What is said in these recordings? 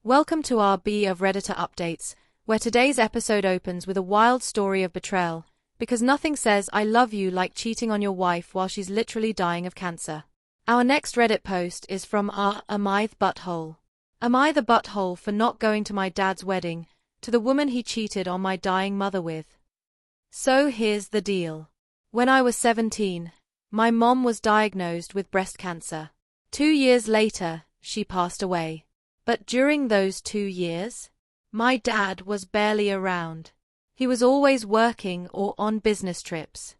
Welcome to our Bestof Reddit updates, where today's episode opens with a wild story of betrayal, because nothing says I love you like cheating on your wife while she's literally dying of cancer. Our next Reddit post is from Am I the butthole? Am I the butthole for not going to my dad's wedding, to the woman he cheated on my dying mother with? So here's the deal. When I was 17, my mom was diagnosed with breast cancer. 2 years later, she passed away. But during those 2 years, my dad was barely around. He was always working or on business trips.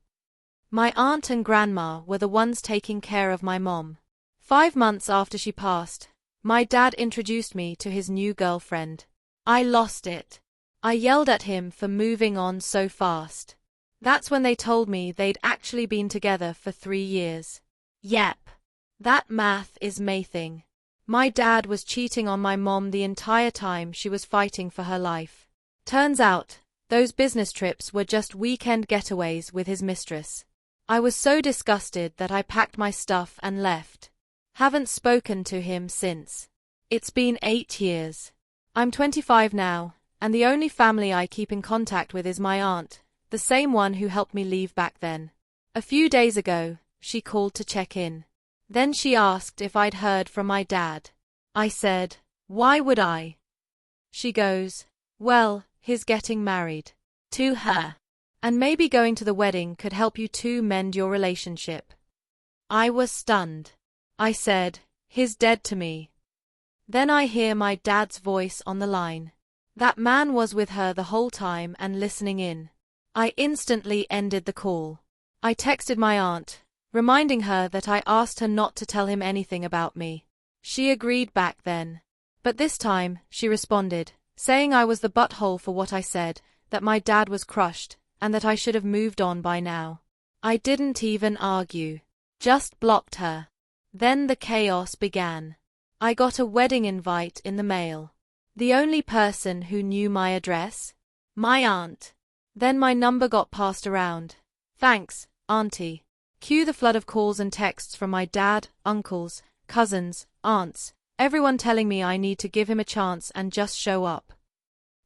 My aunt and grandma were the ones taking care of my mom. 5 months after she passed, my dad introduced me to his new girlfriend. I lost it. I yelled at him for moving on so fast. That's when they told me they'd actually been together for 3 years. Yep. That math is mathing. My dad was cheating on my mom the entire time she was fighting for her life. Turns out, those business trips were just weekend getaways with his mistress. I was so disgusted that I packed my stuff and left. Haven't spoken to him since. It's been 8 years. I'm 25 now, and the only family I keep in contact with is my aunt, the same one who helped me leave back then. A few days ago, she called to check in. Then she asked if I'd heard from my dad. I said, why would I? She goes, well, he's getting married. To her. And maybe going to the wedding could help you two mend your relationship. I was stunned. I said, he's dead to me. Then I hear my dad's voice on the line. That man was with her the whole time and listening in. I instantly ended the call. I texted my aunt, reminding her that I asked her not to tell him anything about me. She agreed back then. But this time, she responded, saying I was the butthole for what I said, that my dad was crushed, and that I should have moved on by now. I didn't even argue. Just blocked her. Then the chaos began. I got a wedding invite in the mail. The only person who knew my address? My aunt. Then my number got passed around. Thanks, auntie. Cue the flood of calls and texts from my dad, uncles, cousins, aunts, everyone telling me I need to give him a chance and just show up.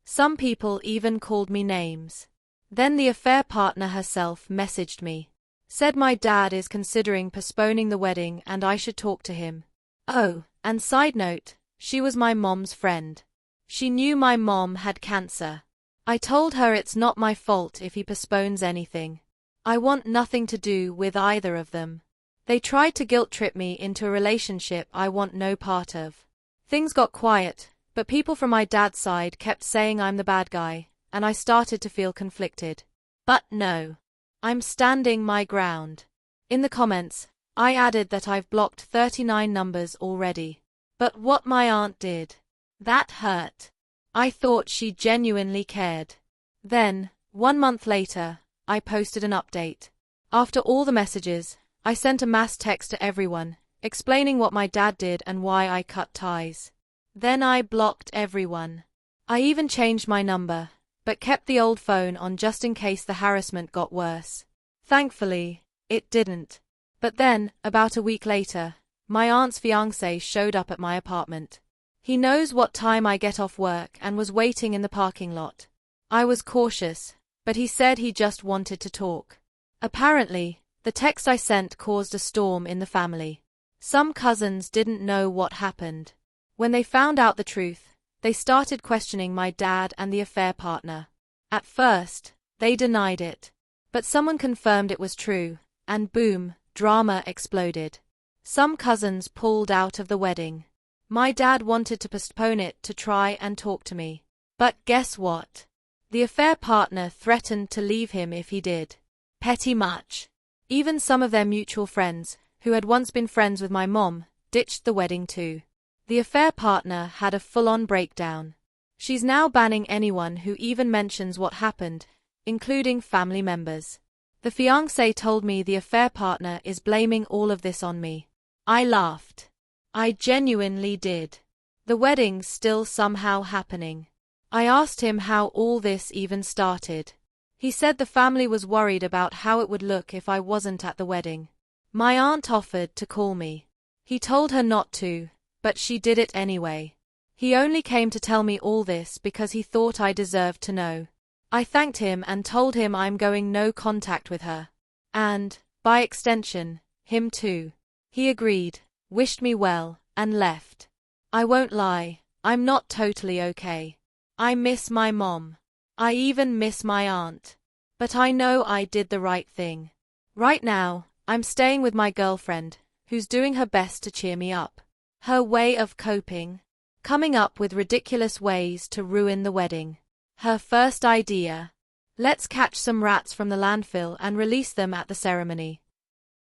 Some people even called me names. Then the affair partner herself messaged me. Said my dad is considering postponing the wedding and I should talk to him. Oh, and side note, she was my mom's friend. She knew my mom had cancer. I told her it's not my fault if he postpones anything. I want nothing to do with either of them. They tried to guilt-trip me into a relationship I want no part of. Things got quiet, but people from my dad's side kept saying I'm the bad guy, and I started to feel conflicted. But no. I'm standing my ground. In the comments, I added that I've blocked 39 numbers already. But what my aunt did, that hurt. I thought she genuinely cared. Then, 1 month later, I posted an update. After all the messages, I sent a mass text to everyone, explaining what my dad did and why I cut ties. Then I blocked everyone. I even changed my number, but kept the old phone on just in case the harassment got worse. Thankfully, it didn't. But then, about a week later, my aunt's fiancé showed up at my apartment. He knows what time I get off work and was waiting in the parking lot. I was cautious, but he said he just wanted to talk. Apparently, the text I sent caused a storm in the family. Some cousins didn't know what happened. When they found out the truth, they started questioning my dad and the affair partner. At first, they denied it. But someone confirmed it was true, and boom, drama exploded. Some cousins pulled out of the wedding. My dad wanted to postpone it to try and talk to me. But guess what? The affair partner threatened to leave him if he did. Petty much. Even some of their mutual friends, who had once been friends with my mom, ditched the wedding too. The affair partner had a full-on breakdown. She's now banning anyone who even mentions what happened, including family members. The fiancé told me the affair partner is blaming all of this on me. I laughed. I genuinely did. The wedding's still somehow happening. I asked him how all this even started. He said the family was worried about how it would look if I wasn't at the wedding. My aunt offered to call me. He told her not to, but she did it anyway. He only came to tell me all this because he thought I deserved to know. I thanked him and told him I'm going no contact with her. And, by extension, him too. He agreed, wished me well, and left. I won't lie, I'm not totally okay. I miss my mom. I even miss my aunt. But I know I did the right thing. Right now, I'm staying with my girlfriend, who's doing her best to cheer me up. Her way of coping? Coming up with ridiculous ways to ruin the wedding. Her first idea? Let's catch some rats from the landfill and release them at the ceremony.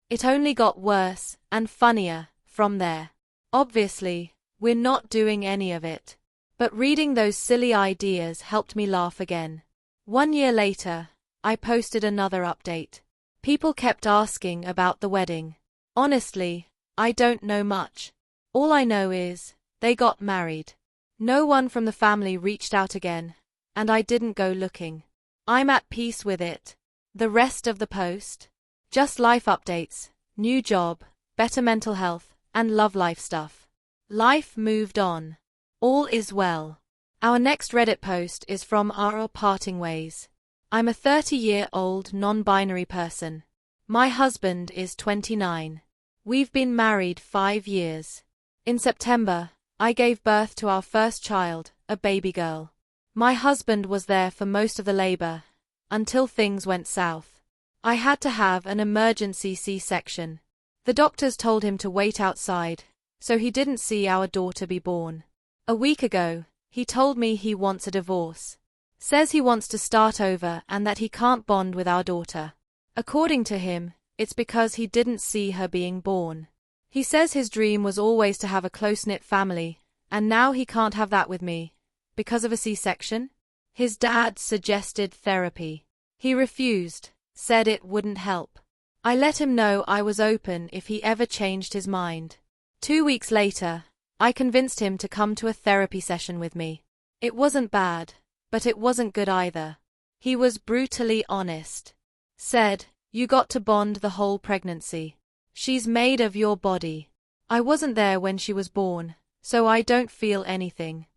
It only got worse and funnier from there. Obviously, we're not doing any of it. But reading those silly ideas helped me laugh again. 1 year later, I posted another update. People kept asking about the wedding. Honestly, I don't know much. All I know is, they got married. No one from the family reached out again, and I didn't go looking. I'm at peace with it. The rest of the post? Just life updates, new job, better mental health, and love life stuff. Life moved on. All is well. Our next Reddit post is from our parting ways. I'm a 30-year-old non-binary person. My husband is 29. We've been married 5 years. In September, I gave birth to our first child, a baby girl. My husband was there for most of the labor, until things went south. I had to have an emergency C-section. The doctors told him to wait outside, so he didn't see our daughter be born. A week ago, he told me he wants a divorce. Says he wants to start over and that he can't bond with our daughter. According to him, it's because he didn't see her being born. He says his dream was always to have a close-knit family, and now he can't have that with me. Because of a C-section? His dad suggested therapy. He refused, said it wouldn't help. I let him know I was open if he ever changed his mind. 2 weeks later, I convinced him to come to a therapy session with me. It wasn't bad, but it wasn't good either. He was brutally honest. Said, "You got to bond the whole pregnancy. She's made of your body. I wasn't there when she was born, so I don't feel anything."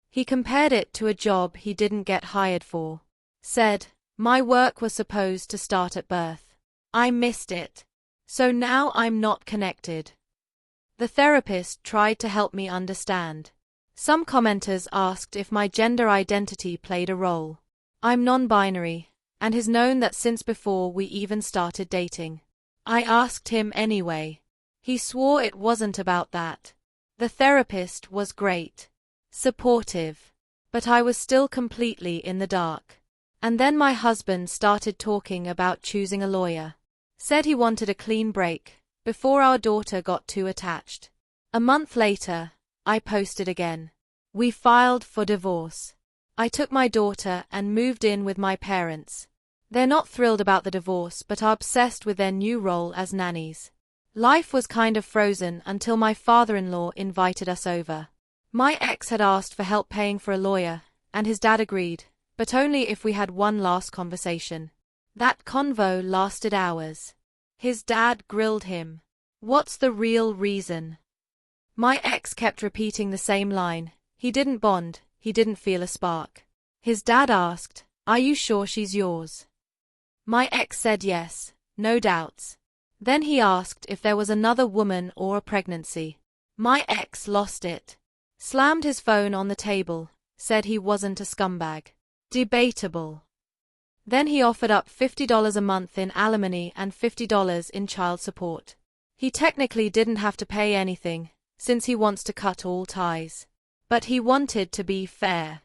He compared it to a job he didn't get hired for. Said, "My work was supposed to start at birth. I missed it. So now I'm not connected." The therapist tried to help me understand. Some commenters asked if my gender identity played a role. I'm non-binary, and has known that since before we even started dating. I asked him anyway. He swore it wasn't about that. The therapist was great. Supportive. But I was still completely in the dark. And then my husband started talking about choosing a lawyer. Said he wanted a clean break, before our daughter got too attached. A month later, I posted again. We filed for divorce. I took my daughter and moved in with my parents. They're not thrilled about the divorce but are obsessed with their new role as nannies. Life was kind of frozen until my father-in-law invited us over. My ex had asked for help paying for a lawyer, and his dad agreed, but only if we had one last conversation. That convo lasted hours. His dad grilled him. "What's the real reason?" My ex kept repeating the same line. He didn't bond, he didn't feel a spark. His dad asked, "Are you sure she's yours?" My ex said yes, no doubts. Then he asked if there was another woman or a pregnancy. My ex lost it. Slammed his phone on the table, said he wasn't a scumbag. Debatable. Then he offered up $50 a month in alimony and $50 in child support. He technically didn't have to pay anything, since he wants to cut all ties. But he wanted to be fair.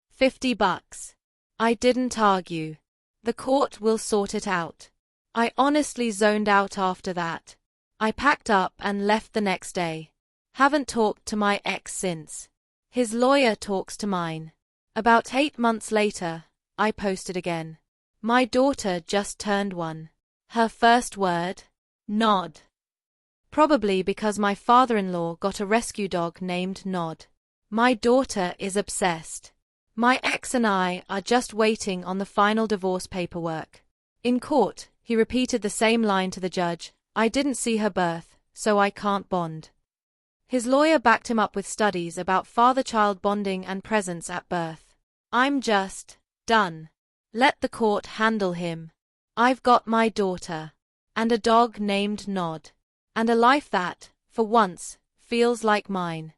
$50. I didn't argue. The court will sort it out. I honestly zoned out after that. I packed up and left the next day. Haven't talked to my ex since. His lawyer talks to mine. About 8 months later, I posted again. My daughter just turned 1. Her first word? Nod. Probably because my father-in-law got a rescue dog named Nod. My daughter is obsessed. My ex and I are just waiting on the final divorce paperwork. In court, he repeated the same line to the judge, "I didn't see her birth, so I can't bond." His lawyer backed him up with studies about father-child bonding and presence at birth. I'm just done. Let the court handle him. I've got my daughter. And a dog named Nod. And a life that, for once, feels like mine.